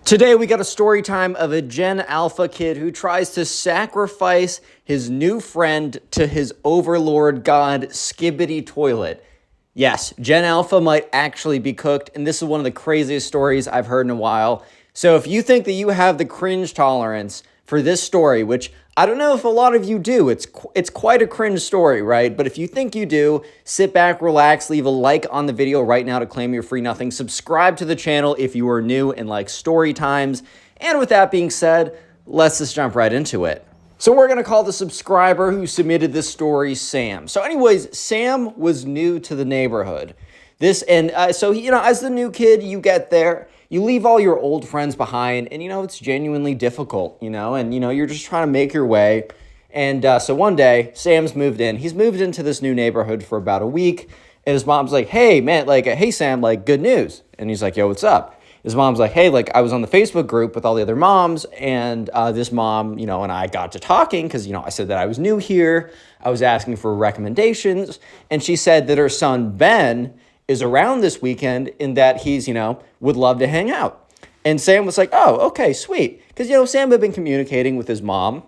Today we got a story time of a Gen Alpha kid who tries to sacrifice his new friend to his overlord god Skibidi toilet. Yes, Gen Alpha might actually be cooked, and this is one of the craziest stories I've heard in a while. So if you think that you have the cringe tolerance for this story, which I don't know if a lot of you do, it's quite a cringe story, right? But if you think you do, sit back, relax, leave a like on the video right now to claim your free nothing. Subscribe to the channel if you are new and like story times. And with that being said, let's just jump right into it. So we're going to call the subscriber who submitted this story Sam. So anyways, Sam was new to the neighborhood. So as the new kid, you get there, you leave all your old friends behind, and, it's genuinely difficult, and, you're just trying to make your way. And so one day, Sam's moved in. He's moved into this new neighborhood for about a week, and his mom's like, hey, man, hey, Sam, good news. And he's like, yo, what's up? His mom's like, hey, I was on the Facebook group with all the other moms, and this mom, and I got to talking because, I said that I was new here. I was asking for recommendations, and she said that her son, Ben, is around this weekend and that he's, would love to hang out. And Sam was like, oh, okay, sweet. Because, Sam had been communicating with his mom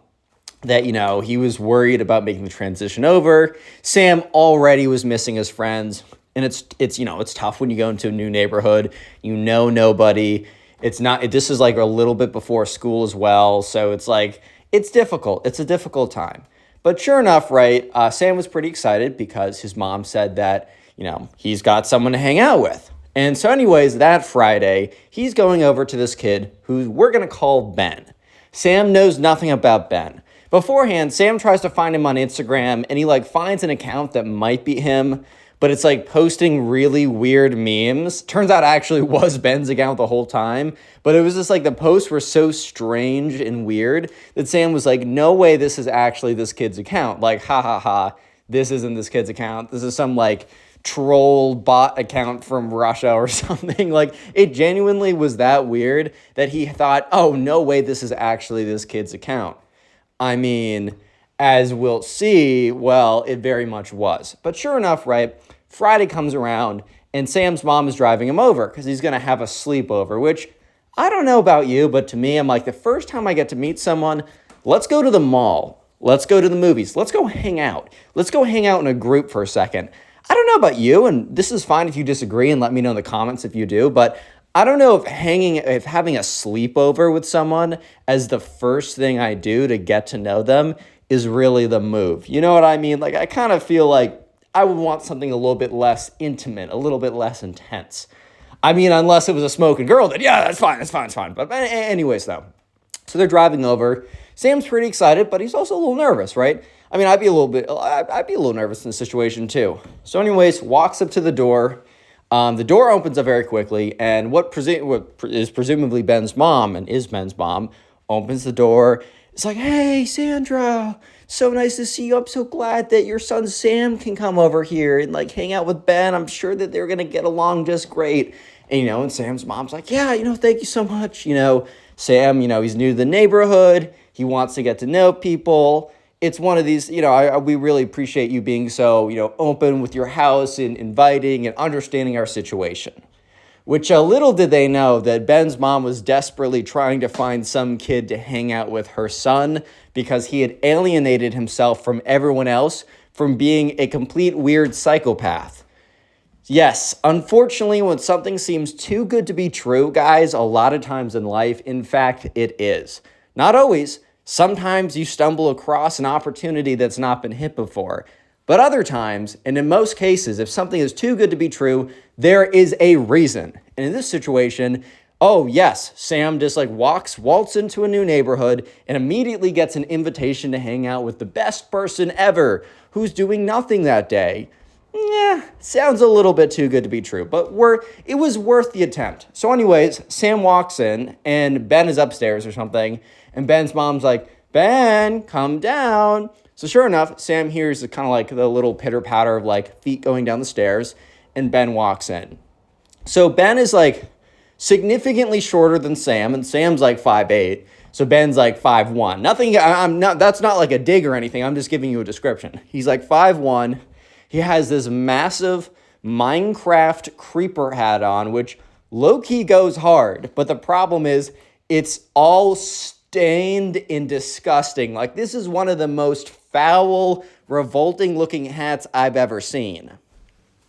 that, he was worried about making the transition over. Sam already was missing his friends. And it's tough when you go into a new neighborhood, nobody. This is a little bit before school as well. So it's difficult. It's a difficult time. But sure enough, right, Sam was pretty excited because his mom said that, he's got someone to hang out with. And so anyways, that Friday, he's going over to this kid who we're going to call Ben. Sam knows nothing about Ben. Beforehand, Sam tries to find him on Instagram, and he finds an account that might be him, but it's posting really weird memes. Turns out it actually was Ben's account the whole time, but it was just the posts were so strange and weird that Sam was like, no way this is actually this kid's account. Ha ha ha, this isn't this kid's account. This is some troll bot account from Russia or something. It genuinely was that weird that he thought, oh, no way this is actually this kid's account. I mean, as we'll see, well, it very much was. But sure enough, right, Friday comes around and Sam's mom is driving him over because he's going to have a sleepover, which I don't know about you, but to me, I'm the first time I get to meet someone, let's go to the mall. Let's go to the movies. Let's go hang out. Let's go hang out in a group for a second. I don't know about you, and this is fine if you disagree and let me know in the comments if you do, but I don't know if having a sleepover with someone as the first thing I do to get to know them is really the move. You know what I mean? I kind of feel like I would want something a little bit less intimate, a little bit less intense. I mean, unless it was a smoking girl, then yeah, that's fine. But anyways, though. So they're driving over. Sam's pretty excited, but he's also a little nervous, right? I mean, I'd be a little nervous in the situation too. So anyways, walks up to the door. The door opens up very quickly, and what is presumably Ben's mom, and is Ben's mom, opens the door. It's like, hey, Sandra, so nice to see you. I'm so glad that your son Sam can come over here and hang out with Ben. I'm sure that they're going to get along just great. And, and Sam's mom's like, yeah, thank you so much. Sam, he's new to the neighborhood. He wants to get to know people. It's one of these, we really appreciate you being so, open with your house and inviting and understanding our situation. Which little did they know that Ben's mom was desperately trying to find some kid to hang out with her son because he had alienated himself from everyone else from being a complete weird psychopath. Yes, unfortunately, when something seems too good to be true, guys, a lot of times in life, in fact, it is. Not always. Sometimes you stumble across an opportunity that's not been hit before. But other times, and in most cases, if something is too good to be true, there is a reason. And in this situation, oh yes, Sam just waltz into a new neighborhood and immediately gets an invitation to hang out with the best person ever who's doing nothing that day. Yeah, sounds a little bit too good to be true, but it was worth the attempt. So anyways, Sam walks in and Ben is upstairs or something. And Ben's mom's like, Ben, come down. So sure enough, Sam hears the kind of the little pitter patter of feet going down the stairs, and Ben walks in. So Ben is significantly shorter than Sam, and Sam's 5'8". So Ben's 5'1". That's not a dig or anything. I'm just giving you a description. He's 5'1". He has this massive Minecraft creeper hat on, which low-key goes hard. But the problem is It's all stained and disgusting. Like, this is one of the most foul, revolting looking hats I've ever seen.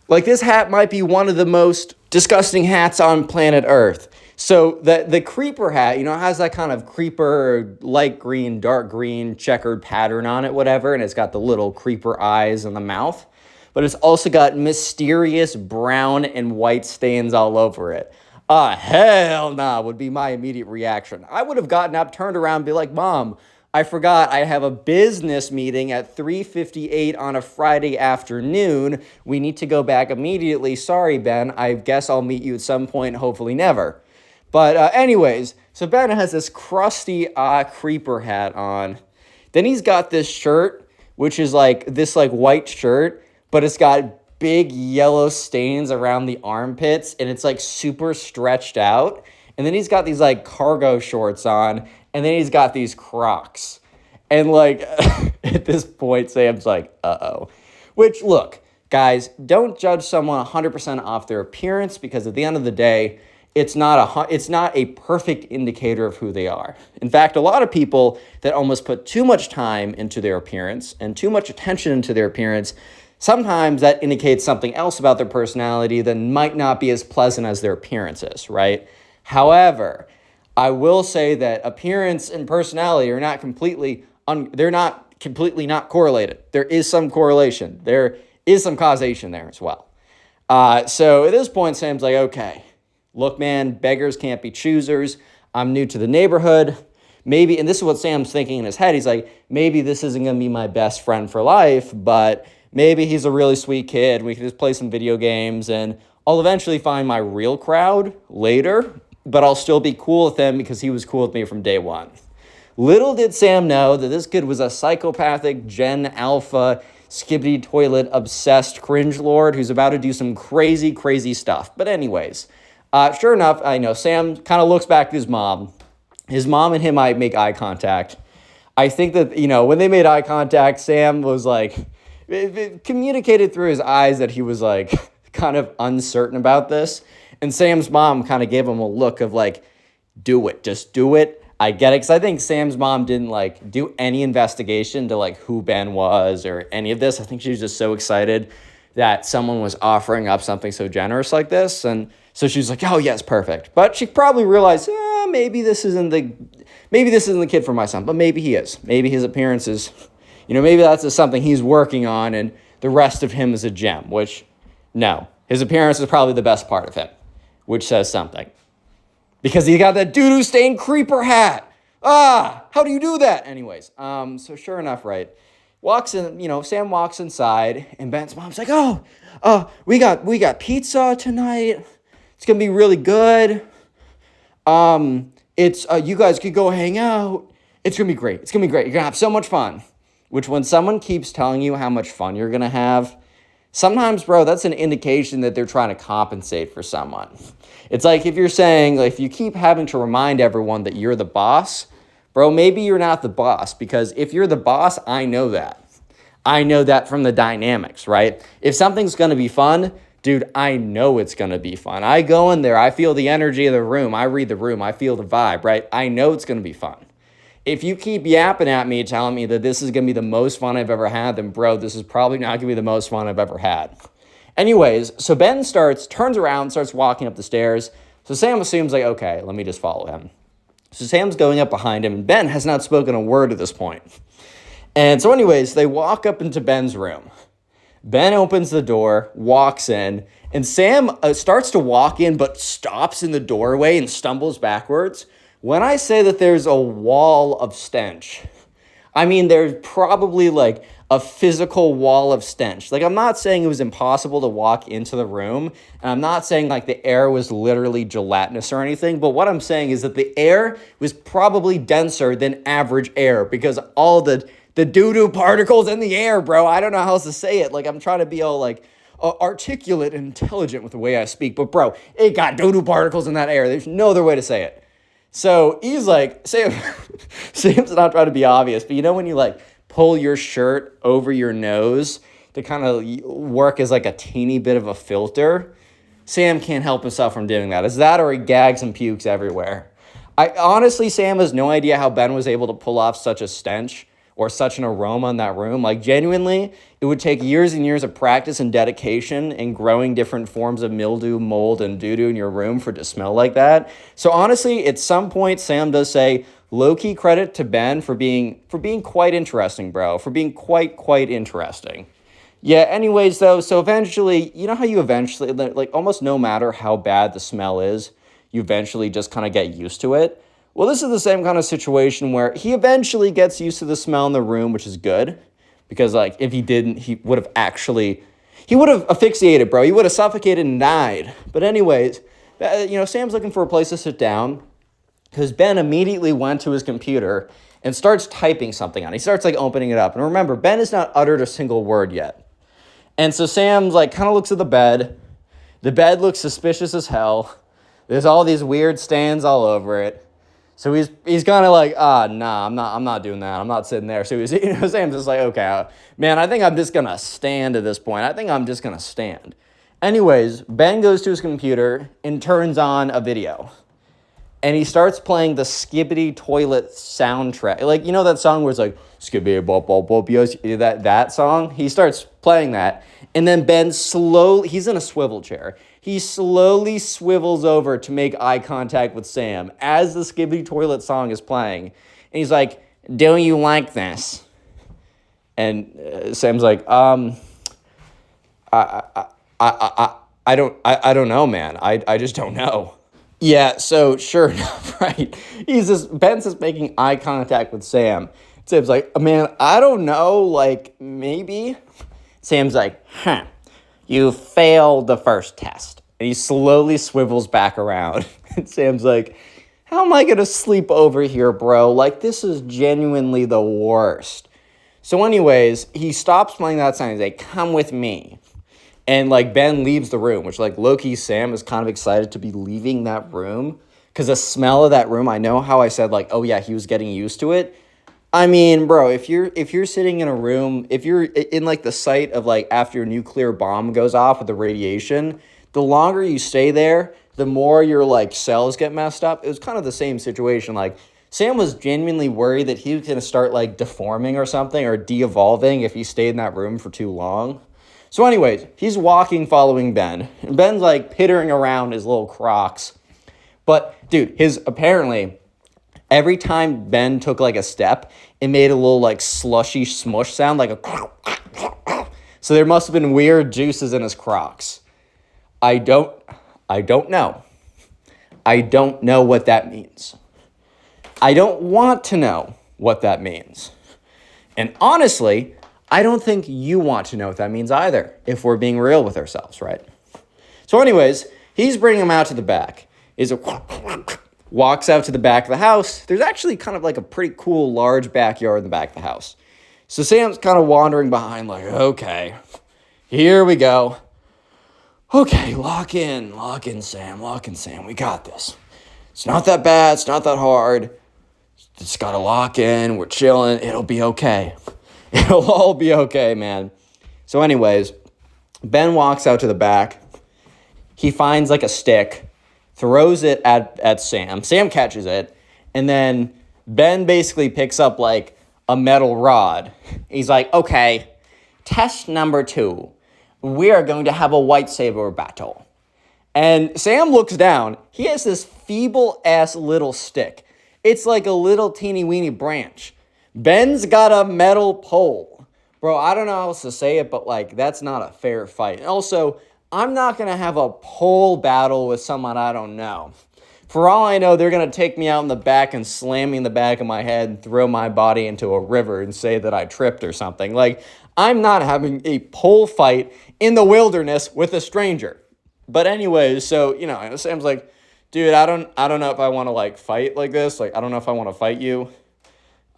Like, this hat might be one of the most disgusting hats on planet Earth. So the creeper hat, it has that kind of creeper, light green, dark green, checkered pattern on it, whatever, and it's got the little creeper eyes in the mouth. But it's also got mysterious brown and white stains all over it. Hell nah, would be my immediate reaction. I would have gotten up, turned around, and be like, Mom, I forgot I have a business meeting at 3:58 on a Friday afternoon. We need to go back immediately. Sorry, Ben. I guess I'll meet you at some point, hopefully never. But anyways, so Ben has this crusty creeper hat on. Then he's got this shirt, which is like this white shirt, but it's got big yellow stains around the armpits, and it's like super stretched out. And then he's got these like cargo shorts on, and then he's got these Crocs. And like at this point, Sam's like, uh-oh. Which, look, guys, don't judge someone 100% off their appearance, because at the end of the day, it's not a perfect indicator of who they are. In fact, a lot of people that almost put too much time into their appearance and too much attention into their appearance, sometimes that indicates something else about their personality that might not be as pleasant as their appearance is, right? However, I will say that appearance and personality are not completely not correlated. There is some correlation. There is some causation there as well. So at this point, Sam's like, okay, look, man, beggars can't be choosers. I'm new to the neighborhood. Maybe, and this is what Sam's thinking in his head. He's like, maybe this isn't going to be my best friend for life, but maybe he's a really sweet kid. We can just play some video games, and I'll eventually find my real crowd later, but I'll still be cool with him because he was cool with me from day one. Little did Sam know that this kid was a psychopathic Gen Alpha, Skibidi toilet obsessed cringe lord who's about to do some crazy, crazy stuff. But anyways, sure enough, I know Sam kind of looks back at his mom. His mom and him might make eye contact. I think that, when they made eye contact, Sam was like, it communicated through his eyes that he was like kind of uncertain about this. And Sam's mom kind of gave him a look of like, do it, just do it. I get it. Because I think Sam's mom didn't like do any investigation to like who Ben was or any of this. I think she was just so excited that someone was offering up something so generous like this. And so she was like, oh, yes, perfect. But she probably realized, maybe this isn't the kid for my son, but maybe he is. Maybe his appearance is, maybe that's just something he's working on and the rest of him is a gem, which, no. His appearance is probably the best part of him, which says something. Because he got that doo-doo stained creeper hat. How do you do that? Anyways, so sure enough, right, Sam walks inside, and Ben's mom's like, we got pizza tonight. It's gonna be really good. You guys could go hang out. It's gonna be great. You're gonna have so much fun. Which, when someone keeps telling you how much fun you're gonna have, sometimes, bro, that's an indication that they're trying to compensate for someone. It's like if you're saying, like, if you keep having to remind everyone that you're the boss, bro, maybe you're not the boss, because if you're the boss, I know that. I know that from the dynamics, right? If something's going to be fun, dude, I know it's going to be fun. I go in there, I feel the energy of the room, I read the room, I feel the vibe, right? I know it's going to be fun. If you keep yapping at me, telling me that this is going to be the most fun I've ever had, then bro, this is probably not going to be the most fun I've ever had. Anyways, so Ben turns around, starts walking up the stairs. So Sam assumes like, okay, let me just follow him. So Sam's going up behind him, and Ben has not spoken a word at this point. And so anyways, they walk up into Ben's room. Ben opens the door, walks in, and Sam starts to walk in, but stops in the doorway and stumbles backwards. When I say that there's a wall of stench, I mean there's probably like a physical wall of stench. Like, I'm not saying it was impossible to walk into the room, and I'm not saying like the air was literally gelatinous or anything, but what I'm saying is that the air was probably denser than average air, because all the doo-doo particles in the air, bro. I don't know how else to say it. Like, I'm trying to be all like articulate and intelligent with the way I speak, but bro, it got doo-doo particles in that air. There's no other way to say it. So he's like, Sam's not trying to be obvious, but when you like pull your shirt over your nose to kind of work as like a teeny bit of a filter, Sam can't help himself from doing that. It's that or he gags and pukes everywhere. I honestly, Sam has no idea how Ben was able to pull off such a stench or such an aroma in that room. Like, genuinely, it would take years and years of practice and dedication and growing different forms of mildew, mold, and doo-doo in your room for it to smell like that. So honestly, at some point, Sam does say, low-key credit to Ben for being quite interesting, bro. For being quite interesting. Yeah, anyways, though, so eventually, you know how you eventually, like, almost no matter how bad the smell is, you eventually just kind of get used to it? Well, this is the same kind of situation where he eventually gets used to the smell in the room, which is good. Because, like, if he didn't, he would have asphyxiated, bro. He would have suffocated and died. But anyways, Sam's looking for a place to sit down because Ben immediately went to his computer and starts typing something on it. He starts, like, opening it up. And remember, Ben has not uttered a single word yet. And so Sam, like, kind of looks at the bed. The bed looks suspicious as hell. There's all these weird stains all over it. So he's kind of like, nah, I'm not doing that. I'm not sitting there. So Sam's just like, okay, man, I think I'm just going to stand at this point. I think I'm just going to stand. Anyways, Ben goes to his computer and turns on a video. And he starts playing the Skibidi toilet soundtrack. Like, you know that song where it's like, Skibidi bop bop bop, that song? He starts playing that. And then Ben he's in a swivel chair. He slowly swivels over to make eye contact with Sam as the Skibidi toilet song is playing. And he's like, do you like this? And Sam's like, I don't know, man. I just don't know. Yeah, so sure enough, right? Ben's just making eye contact with Sam. Sam's like, man, I don't know, like, maybe. Sam's like, you failed the first test. And he slowly swivels back around. And Sam's like, how am I going to sleep over here, bro? Like, this is genuinely the worst. So anyways, he stops playing that song. He's like, come with me. And, like, Ben leaves the room, which, like, low-key Sam is kind of excited to be leaving that room. Because the smell of that room, I know how I said, like, oh, yeah, he was getting used to it. I mean, bro, if you're sitting in a room, if you're in, like, the site of, like, after a nuclear bomb goes off with the radiation, the longer you stay there, the more your, like, cells get messed up. It was kind of the same situation. Like, Sam was genuinely worried that he was going to start, like, deforming or something or de-evolving if he stayed in that room for too long. So anyways, he's walking following Ben. And Ben's, like, pittering around his little Crocs. But, dude, apparently, every time Ben took, like, a step, it made a little, like, slushy smush sound, like a... So there must have been weird juices in his Crocs. I don't know. I don't know what that means. I don't want to know what that means. And honestly, I don't think you want to know what that means either, if we're being real with ourselves, right? So anyways, he's bringing him out to the back. Walks out to the back of the house. There's actually kind of like a pretty cool large backyard in the back of the house. So Sam's kind of wandering behind like, okay, here we go. Okay, lock in, Sam, we got this. It's not that bad, it's not that hard. Just gotta lock in, we're chilling, it'll be okay. It'll all be okay, man. So anyways, Ben walks out to the back. He finds like a stick, throws it at Sam. Sam catches it, and then Ben basically picks up like a metal rod. He's like, okay, test number 2. We are going to have a lightsaber battle. And Sam looks down. He has this feeble-ass little stick. It's like a little teeny-weeny branch. Ben's got a metal pole. Bro, I don't know how else to say it, but, like, that's not a fair fight. And also, I'm not going to have a pole battle with someone I don't know. For all I know, they're going to take me out in the back and slam me in the back of my head and throw my body into a river and say that I tripped or something. Like, I'm not having a pole fight in the wilderness with a stranger. But anyways, so, Sam's like, dude, I don't know if I want to, like, fight like this. Like, I don't know if I want to fight you.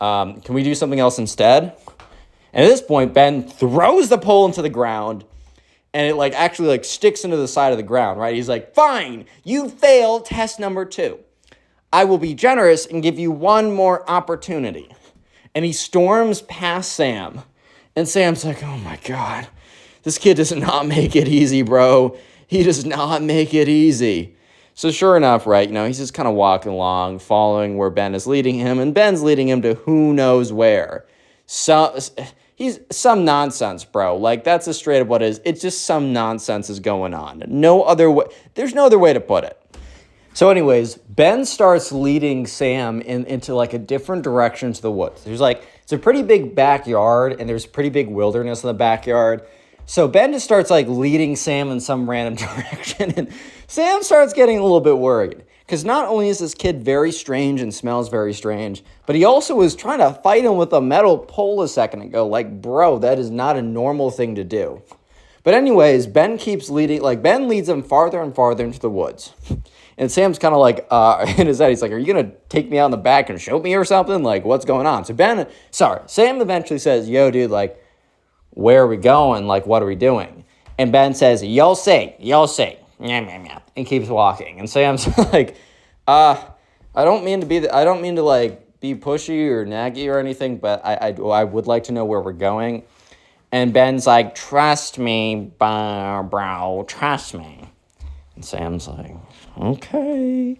Can we do something else instead? And at this point, Ben throws the pole into the ground, and it, like, actually, like, sticks into the side of the ground, right? He's like, fine, you failed test number 2. I will be generous and give you one more opportunity. And he storms past Sam. And Sam's like, oh, my God. This kid does not make it easy, bro. He does not make it easy. So sure enough, right, he's just kind of walking along, following where Ben is leading him, and Ben's leading him to who knows where. So he's some nonsense, bro. Like, that's just straight up what it is. It's just some nonsense is going on. No other way. There's no other way to put it. So anyways, Ben starts leading Sam into like a different direction to the woods. It's a pretty big backyard, and there's pretty big wilderness in the backyard. So Ben just starts like leading Sam in some random direction, and Sam starts getting a little bit worried. Because not only is this kid very strange and smells very strange, but he also was trying to fight him with a metal pole a second ago. Like, bro, that is not a normal thing to do. But anyways, Ben keeps leading, like Ben leads him farther and farther into the woods. And Sam's kind of like, in his head, he's like, are you going to take me out in the back and show me or something? Like, what's going on? Sam eventually says, yo, dude, like, where are we going? Like, what are we doing? And Ben says, you'll see. And keeps walking. And Sam's like, I don't mean to like be pushy or naggy or anything, but I would like to know where we're going. And Ben's like, trust me, bro, trust me. And Sam's like, okay,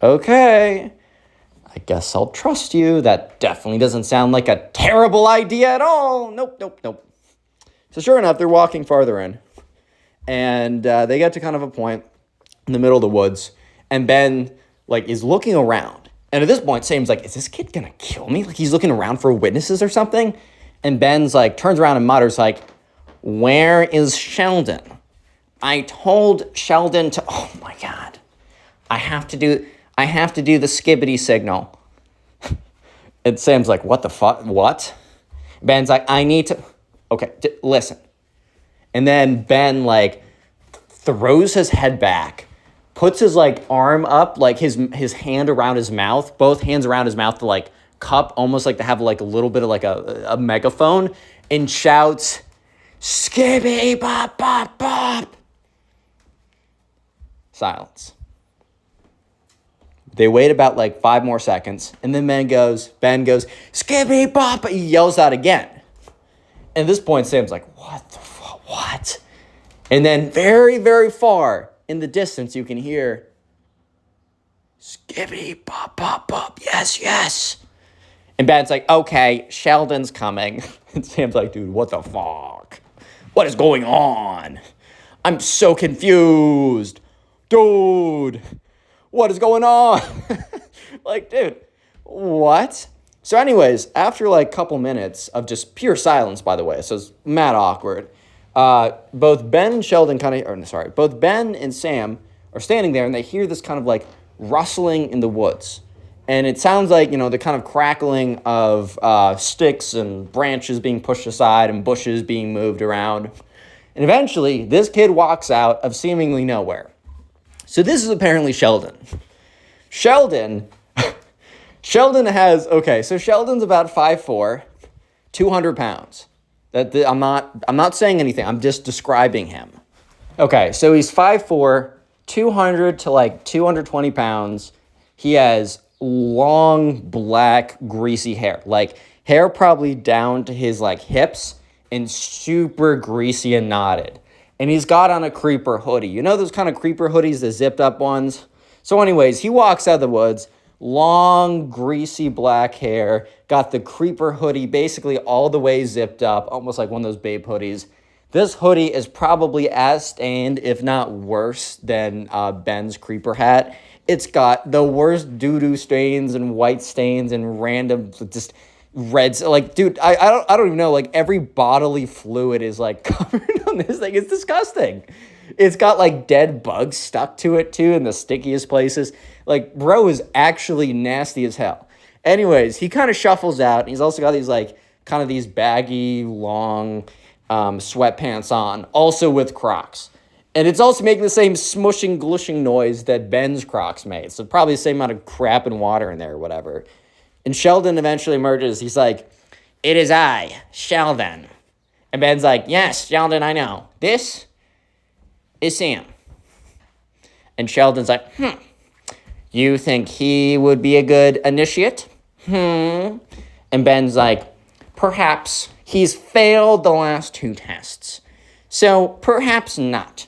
I guess I'll trust you. That definitely doesn't sound like a terrible idea at all. Nope. So sure enough, they're walking farther in, and they get to kind of a point in the middle of the woods, and Ben, like, is looking around. And at this point, Sam's like, is this kid gonna kill me? Like, he's looking around for witnesses or something. And Ben's like, turns around and mutters like, where is Sheldon? I told Sheldon to, oh my God, I have to do the Skibidi signal. And Sam's like, what the fuck, what? Ben's like, I need to, okay, listen. And then Ben, like, throws his head back, puts his, like, arm up, like, his hand around his mouth, both hands around his mouth to, like, cup, almost like to have, like, a little bit of, like, a megaphone, and shouts, Skibidi bop bop bop. Silence. They wait about, like, 5 more seconds, and then Ben goes, Skibidi bop, he yells out again. And at this point, Sam's like, what the fuck, what? And then very, very far in the distance, you can hear, Skibidi bop bop bop, yes. And Ben's like, okay, Sheldon's coming. And Sam's like, dude, what the fuck? What is going on? I'm so confused. Dude, what is going on? Like, dude, what? So anyways, after like a couple minutes of just pure silence, by the way, so it's mad awkward, both Ben and Sam are standing there, and they hear this kind of like rustling in the woods. And it sounds like, the kind of crackling of sticks and branches being pushed aside and bushes being moved around. And eventually, this kid walks out of seemingly nowhere. So this is apparently Sheldon. Sheldon has, so Sheldon's about 5'4", 200 pounds. I'm not saying anything. I'm just describing him. Okay, so he's 5'4", 200 to like 220 pounds. He has long, black, greasy hair. Like, hair probably down to his, like, hips and super greasy and knotted. And he's got on a creeper hoodie. You know those kind of creeper hoodies, the zipped up ones? So anyways, he walks out of the woods, long, greasy black hair, got the creeper hoodie basically all the way zipped up, almost like one of those babe hoodies. This hoodie is probably as stained, if not worse, than Ben's creeper hat. It's got the worst doo-doo stains and white stains and random just reds. Like, dude, I don't even know. Like, every bodily fluid is like covered on this thing. It's disgusting. It's got like dead bugs stuck to it too in the stickiest places. Like, bro is actually nasty as hell. Anyways, he kind of shuffles out. And he's also got these like kind of these baggy long sweatpants on, also with Crocs. And it's also making the same smushing, glushing noise that Ben's Crocs made. So probably the same amount of crap and water in there or whatever. And Sheldon eventually emerges. He's like, it is I, Sheldon. And Ben's like, yes, Sheldon, I know. This is Sam. And Sheldon's like, you think he would be a good initiate? And Ben's like, perhaps. He's failed the last 2 tests. So perhaps not.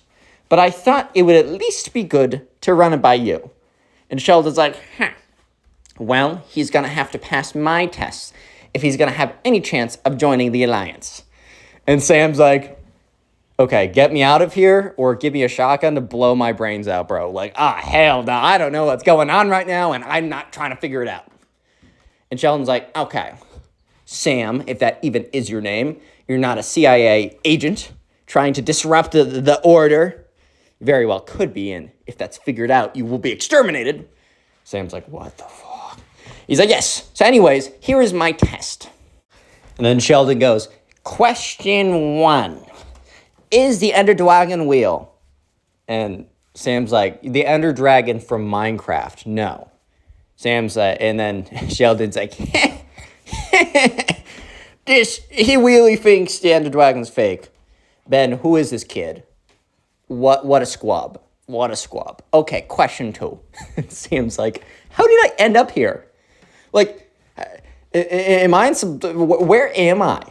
But I thought it would at least be good to run it by you. And Sheldon's like, well, he's going to have to pass my tests if he's going to have any chance of joining the Alliance. And Sam's like, okay, get me out of here or give me a shotgun to blow my brains out, bro. Like, hell no, I don't know what's going on right now, and I'm not trying to figure it out. And Sheldon's like, okay, Sam, if that even is your name, you're not a CIA agent trying to disrupt the order. Very well could be, and if that's figured out, you will be exterminated. Sam's like, what the fuck? He's like, yes. So anyways, here is my test. And then Sheldon goes, question 1. Is the Ender Dragon real? And Sam's like, the Ender Dragon from Minecraft. No. Sam's like, and then Sheldon's like, he really thinks the Ender Dragon's fake. Ben, who is this kid? What a squab. What a squab. Okay, question 2. Sam's like, how did I end up here? Like, am I in some, where am I?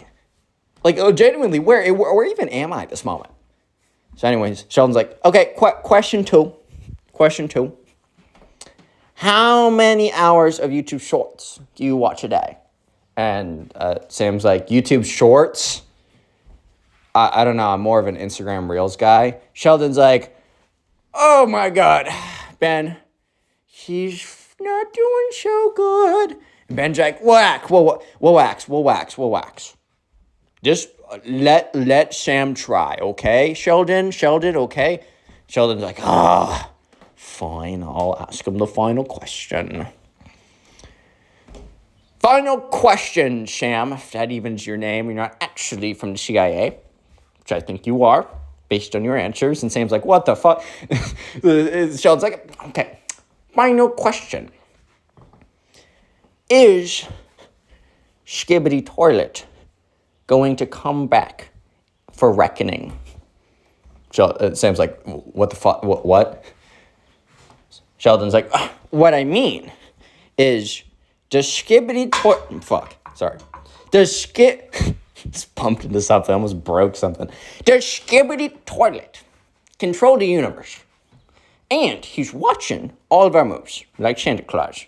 Like, genuinely, where even am I at this moment? So anyways, Sheldon's like, okay, question 2. Question 2. How many hours of YouTube Shorts do you watch a day? And Sam's like, YouTube Shorts? I don't know, I'm more of an Instagram Reels guy. Sheldon's like, oh my God, Ben, he's not doing so good. And Ben's like, we'll wax. Just let Sam try, okay? Sheldon, okay? Sheldon's like, fine, I'll ask him the final question. Final question, Sam, if that even's your name. You're not actually from the CIA, which I think you are, based on your answers. And Sam's like, what the fuck? Sheldon's like, okay, final question. Is Skibidi Toilet going to come back for reckoning? Sam's like, what the fuck? What? Sheldon's like, what I mean is, does Skibidi Toilet... Fuck, sorry. Does just bumped into something, almost broke something. Does Skibidi Toilet control the universe? And he's watching all of our moves, like Santa Claus.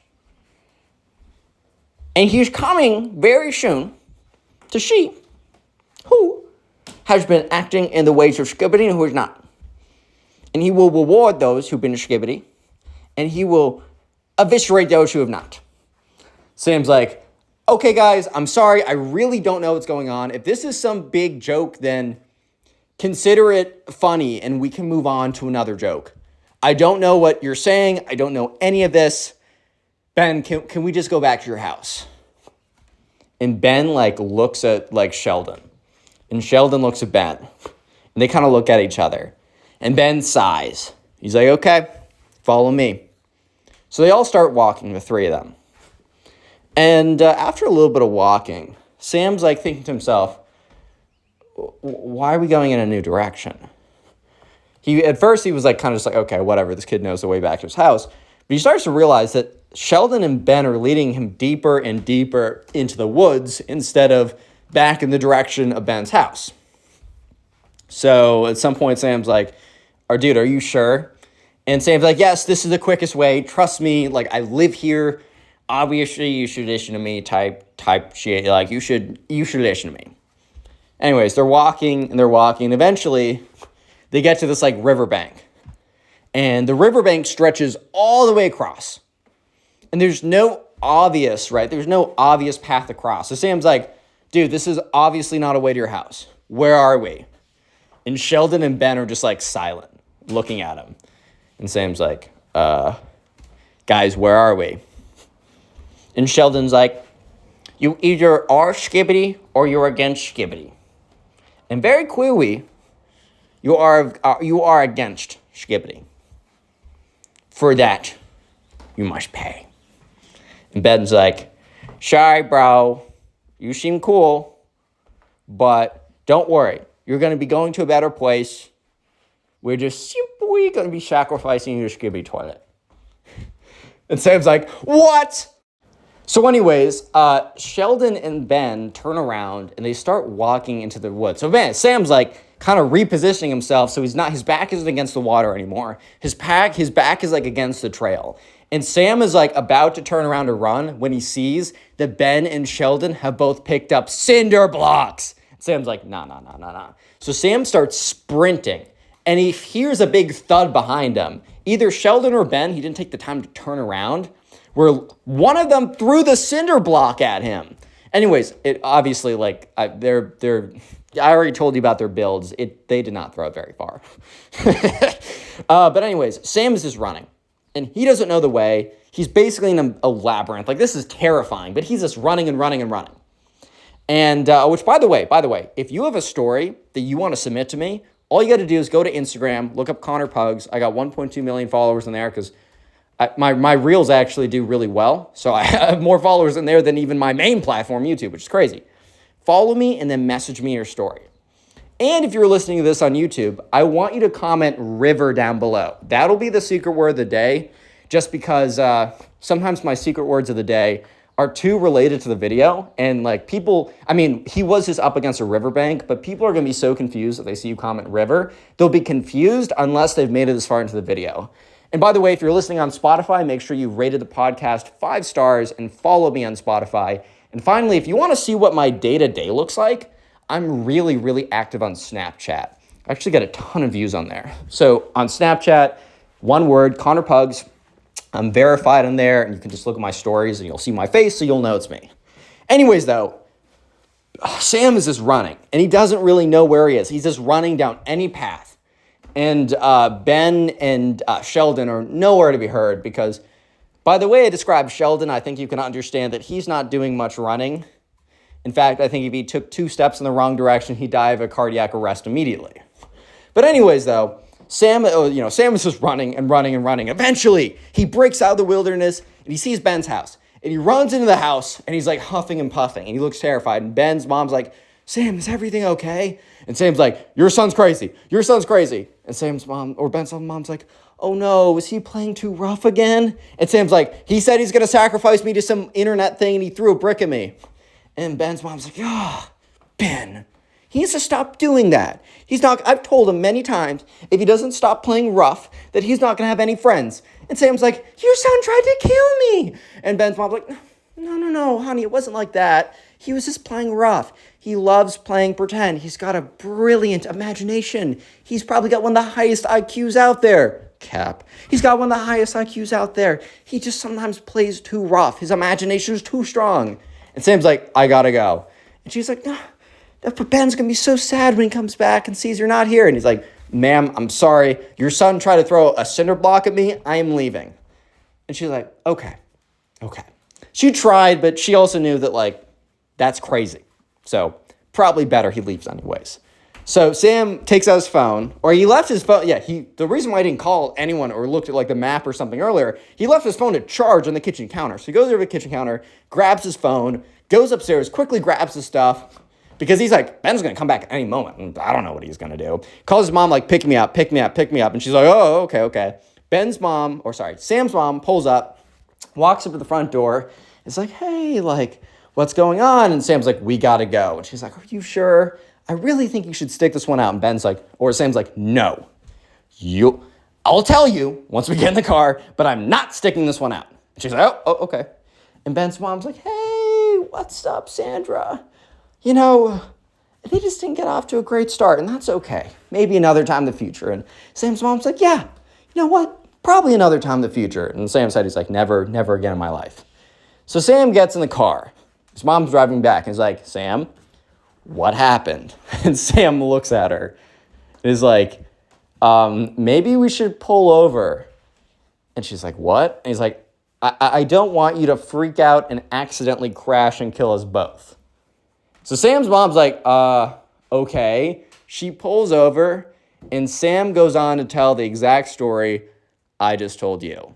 And he's coming very soon to see who has been acting in the ways of Skibidi and who is not. And he will reward those who've been Skibidi, and he will eviscerate those who have not. Sam's like, okay, guys, I'm sorry. I really don't know what's going on. If this is some big joke, then consider it funny, and we can move on to another joke. I don't know what you're saying. I don't know any of this. Ben, can we just go back to your house? And Ben, looks at, Sheldon. And Sheldon looks at Ben. And they kind of look at each other. And Ben sighs. He's like, okay, follow me. So they all start walking, the three of them. And after a little bit of walking, Sam's, thinking to himself, why are we going in a new direction? At first, he was, kind of just okay, whatever, this kid knows the way back to his house. But he starts to realize that Sheldon and Ben are leading him deeper and deeper into the woods instead of back in the direction of Ben's house. So at some point, Sam's like, dude, are you sure? And Sam's like, yes, this is the quickest way. Trust me, I live here. Obviously, you should listen to me type shit. You should listen to me. Anyways, they're walking. And eventually, they get to this, riverbank. And the riverbank stretches all the way across. And there's no obvious path across. So Sam's like, dude, this is obviously not a way to your house. Where are we? And Sheldon and Ben are just, silent, looking at him. And Sam's like, guys, where are we? And Sheldon's like, you either are Skibidi or you're against Skibidi. And very clearly, you are against Skibidi. For that, you must pay. And Ben's like, sorry, bro. You seem cool. But don't worry. You're going to be going to a better place. We're just simply going to be sacrificing your Skibidi Toilet. And Sam's like, what? So anyways, Sheldon and Ben turn around and they start walking into the woods. So Sam's like, kind of repositioning himself so his back isn't against the water anymore. His back is like against the trail. And Sam is like about to turn around to run when he sees that Ben and Sheldon have both picked up cinder blocks. Sam's like, nah. So Sam starts sprinting, and he hears a big thud behind him. Either Sheldon or Ben, he didn't take the time to turn around, where one of them threw the cinder block at him. Anyways, it obviously, like, I already told you about their builds. They did not throw it very far. But anyways, Sam is just running, and he doesn't know the way. He's basically in a labyrinth. Like, this is terrifying, but he's just running and running and running. And, which, by the way, if you have a story that you want to submit to me, all you got to do is go to Instagram, look up Connor Pugs. I got 1.2 million followers in there because my reels actually do really well. So I have more followers in there than even my main platform, YouTube, which is crazy. Follow me and then message me your story. And if you're listening to this on YouTube, I want you to comment river down below. That'll be the secret word of the day, just because sometimes my secret words of the day are too related to the video. And like people, I mean, he was just up against a riverbank, but people are going to be so confused if they see you comment river. They'll be confused unless they've made it this far into the video. And by the way, if you're listening on Spotify, make sure you rated the podcast 5 stars and follow me on Spotify. And finally, if you want to see what my day-to-day looks like, I'm really, really active on Snapchat. I actually get a ton of views on there. So on Snapchat, one word, Connor Pugs. I'm verified on there, and you can just look at my stories, and you'll see my face, so you'll know it's me. Anyways, though, Sam is just running, and he doesn't really know where he is. He's just running down any path. And Ben and Sheldon are nowhere to be heard because, by the way I describe Sheldon, I think you can understand that he's not doing much running. In fact, I think if he took 2 steps in the wrong direction, he'd die of a cardiac arrest immediately. But anyways, though, Sam is just running and running and running. Eventually, he breaks out of the wilderness and he sees Ben's house. And he runs into the house and he's like huffing and puffing and he looks terrified. And Ben's mom's like, Sam, is everything okay? And Sam's like, your son's crazy. Your son's crazy. And Sam's mom, or Ben's mom's like, oh no, is he playing too rough again? And Sam's like, he said he's going to sacrifice me to some internet thing and he threw a brick at me. And Ben's mom's like, Ben, he needs to stop doing that. I've told him many times, if he doesn't stop playing rough, that he's not going to have any friends. And Sam's like, your son tried to kill me. And Ben's mom's like, no, honey, it wasn't like that. He was just playing rough. He loves playing pretend. He's got a brilliant imagination. He's probably got one of the highest IQs out there. Cap. He's got one of the highest IQs out there. He just sometimes plays too rough. His imagination is too strong. And Sam's like, I gotta go. And she's like, no, but Ben's gonna be so sad when he comes back and sees you're not here. And he's like, ma'am, I'm sorry. Your son tried to throw a cinder block at me. I am leaving. And she's like, okay. She tried, but she also knew that, like, that's crazy. So probably better he leaves anyways. So Sam takes out his phone, or he left his phone. Yeah, the reason why he didn't call anyone or looked at like the map or something earlier, he left his phone to charge on the kitchen counter. So he goes over to the kitchen counter, grabs his phone, goes upstairs, quickly grabs his stuff, because he's like, Ben's going to come back at any moment. And I don't know what he's going to do. Calls his mom, like, pick me up. And she's like, oh, okay. Sam's mom pulls up, walks up to the front door. It's like, hey, like, what's going on? And Sam's like, we got to go. And she's like, are you sure? I really think you should stick this one out. And Sam's like, no, I'll tell you once we get in the car, but I'm not sticking this one out. And she's like, oh, okay. And Ben's mom's like, hey, what's up, Sandra? You know, they just didn't get off to a great start, and that's okay. Maybe another time in the future. And Sam's mom's like, yeah, you know what? Probably another time in the future. And Sam said, he's like, never again in my life. So Sam gets in the car. His mom's driving back, and he's like, Sam, what happened? And Sam looks at her and is like, maybe we should pull over. And she's like, what? And he's like, I don't want you to freak out and accidentally crash and kill us both. So Sam's mom's like, okay. She pulls over, and Sam goes on to tell the exact story I just told you.